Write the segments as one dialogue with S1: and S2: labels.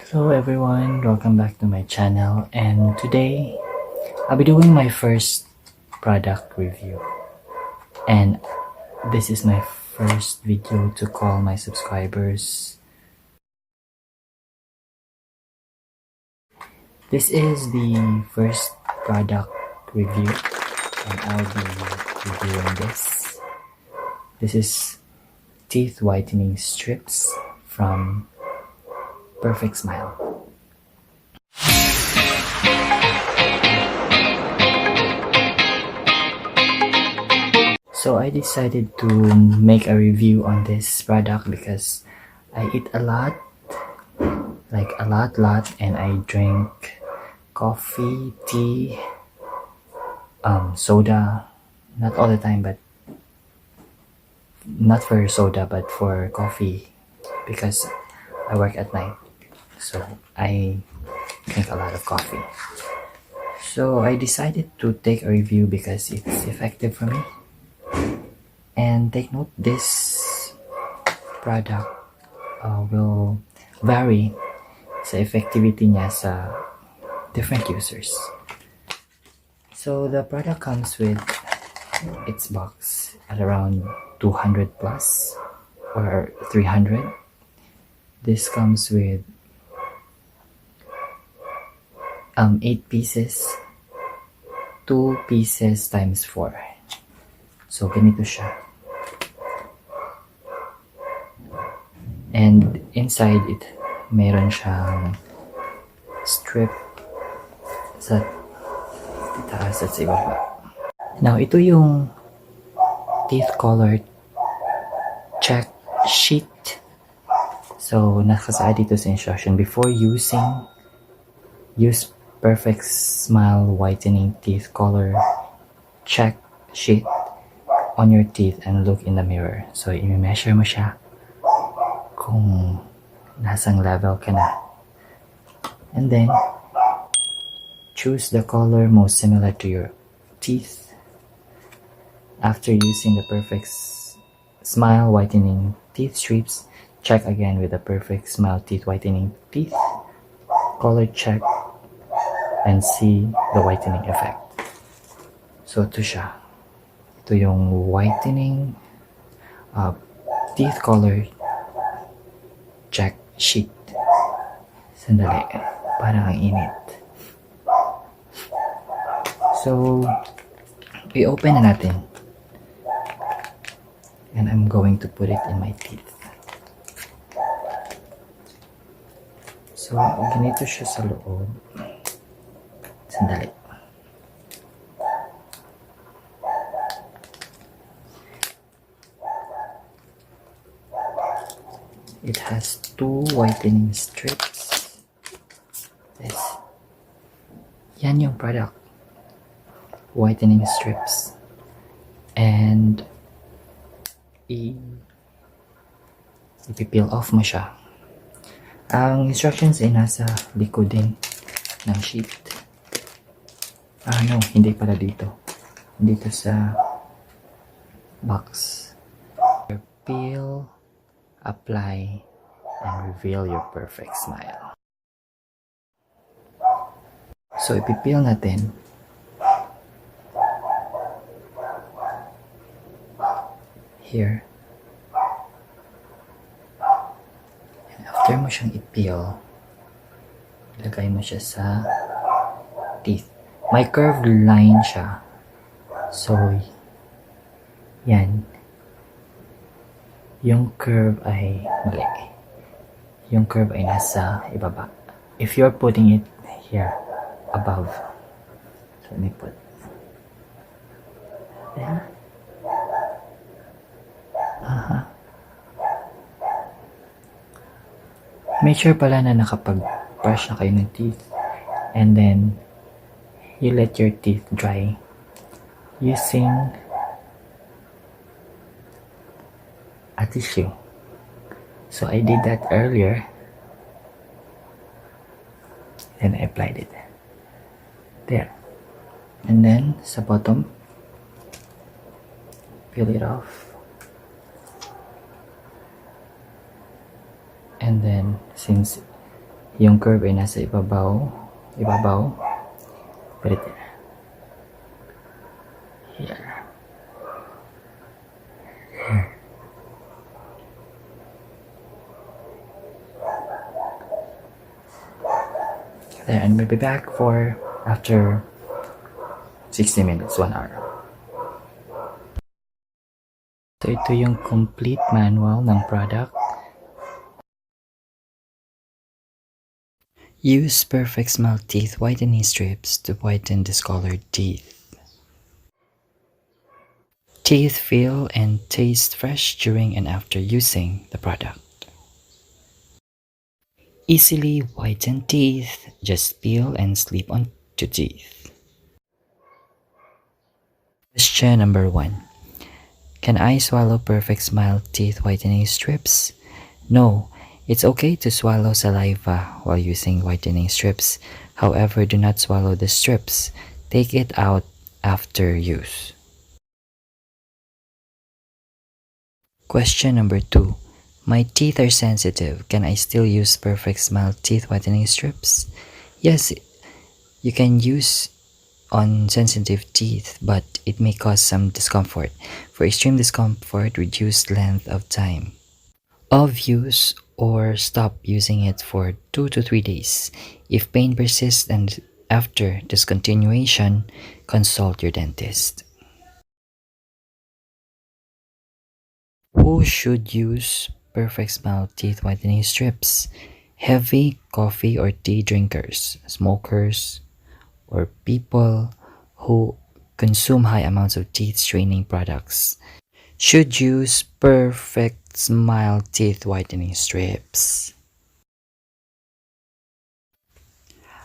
S1: Hello everyone, welcome back to my channel, and today I'll be doing my first product review, and this is my first video to call my subscribers. This is the first product review and I'll be reviewing this. This is teeth whitening strips from Perfect Smile. So I decided to make a review on this product because I eat a lot, like a lot, and I drink coffee, tea, soda, not all the time, but not for soda, but for coffee because I work at night, so I drink a lot of coffee. So I decided to take a review because it's effective for me. And take note, this product will vary sa effectivity niya sa different users. So the product comes with its box at around 200 plus or 300. This comes with 8 pieces, 2 pieces times 4. So ganito siya. And inside it, meron siyang strip sa taas at sa ibaba. Now, ito yung teeth color check sheet. So, nakasaad dito sa instruction. Before using, use Perfect Smile Whitening Teeth Color Check Sheet on your teeth and look in the mirror. So, i-measure mo siya kung nasang level ka na. And then, choose the color most similar to your teeth. After using the Perfect Smile Whitening Teeth Strips, check again with the Perfect Smile Teeth Whitening Teeth Color Check and see the whitening effect. So, ito siya. Ito yung whitening teeth color check sheet. Sandali, parang ang init. So, i-open na natin. And I'm going to put it in my teeth. So, ganito siya sa loob. Sandali. It has 2 whitening strips. This. Yan yung product. Whitening strips. And ipipeel off mo siya. Ang instructions ay nasa likod din ng sheet. No, hindi pala dito. Dito sa box. Peel, apply, and reveal your perfect smile. So, ipipeel natin. Here. And after mo siyang ipeel, ilagay mo siya sa teeth. May curved line siya. So, yan. Yung curve ay mali. Yung curve ay nasa ibaba. If you're putting it here, above. So, let me put. There. Make sure pala na nakapag-brush na kayo ng teeth. And then, you let your teeth dry using a tissue. So I did that earlier. Then I applied it. There. And then, sa bottom, peel it off. And then, since Yung curve ay nasa ibabaw. Put it here. There, and we'll be back for after 60 minutes, 1 hour. So ito yung complete manual ng product. Use Perfect Smile Teeth Whitening Strips to whiten discolored teeth. Teeth feel and taste fresh during and after using the product. Easily whiten teeth, just peel and sleep on to teeth. Question number 1. Can I swallow Perfect Smile Teeth Whitening Strips? No, it's okay to swallow saliva while using whitening strips. However, do not swallow the strips. Take it out after use. Question number 2. My teeth are sensitive. Can I still use Perfect Smile Teeth Whitening Strips? Yes, you can use on sensitive teeth, but it may cause some discomfort. For extreme discomfort, reduce length of time of use or stop using it for 2 to 3 days. If pain persists and after discontinuation, consult your dentist. Who should use Perfect Smile Teeth Whitening Strips? Heavy coffee or tea drinkers, smokers, or people who consume high amounts of teeth straining products should use Perfect Smile Teeth Whitening Strips.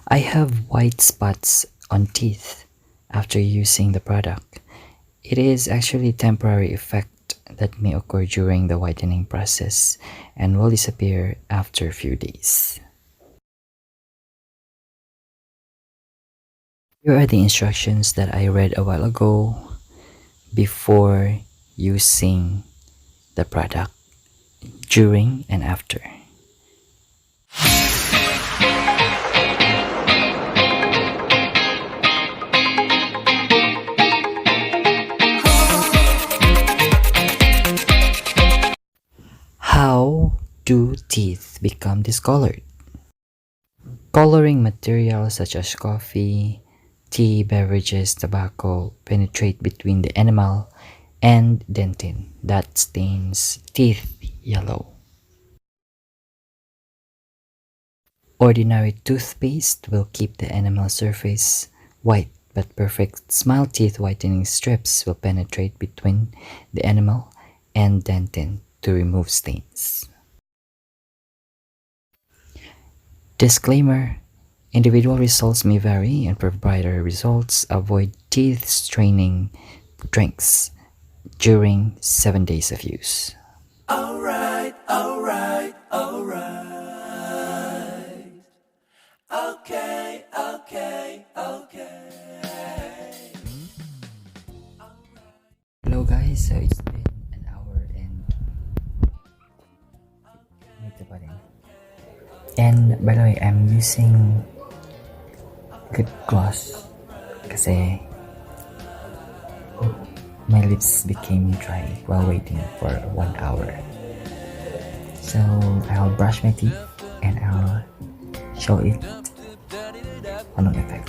S1: I have white spots on teeth after using the product. It is actually a temporary effect that may occur during the whitening process and will disappear after a few days. Here are the instructions that I read a while ago before using the product, during and after. How do teeth become discolored? Coloring materials such as coffee, tea, beverages, tobacco penetrate between the enamel and dentin that stains teeth yellow. Ordinary toothpaste will keep the enamel surface white, but Perfect Smile Teeth Whitening Strips will penetrate between the enamel and dentin to remove stains. Disclaimer: individual results may vary, and for brighter results, avoid teeth straining drinks during 7 days of use.
S2: Alright. Okay.
S1: Hello guys, so it's been an hour and dito pa rin. And by the way, I'm using lip gloss kasi my lips became dry while waiting for 1 hour. So I'll brush my teeth and I'll show it anong effect.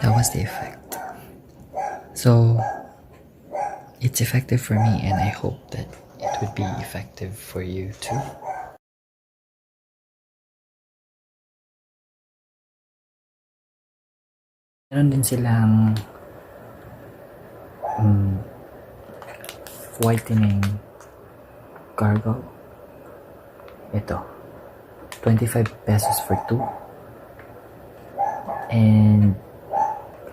S1: That was the effect. So it's effective for me, and I hope that it would be effective for you too. Meron din silang whitening gargle. Ito, 25 pesos for 2. And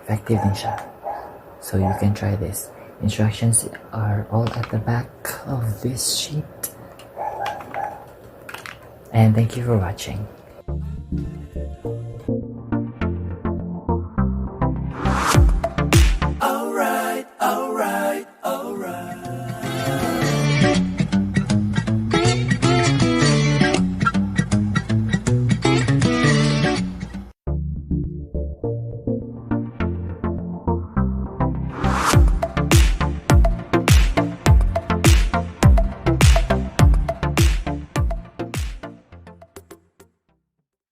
S1: effective din siya. So you can try this. Instructions are all at the back of this sheet. And thank you for watching.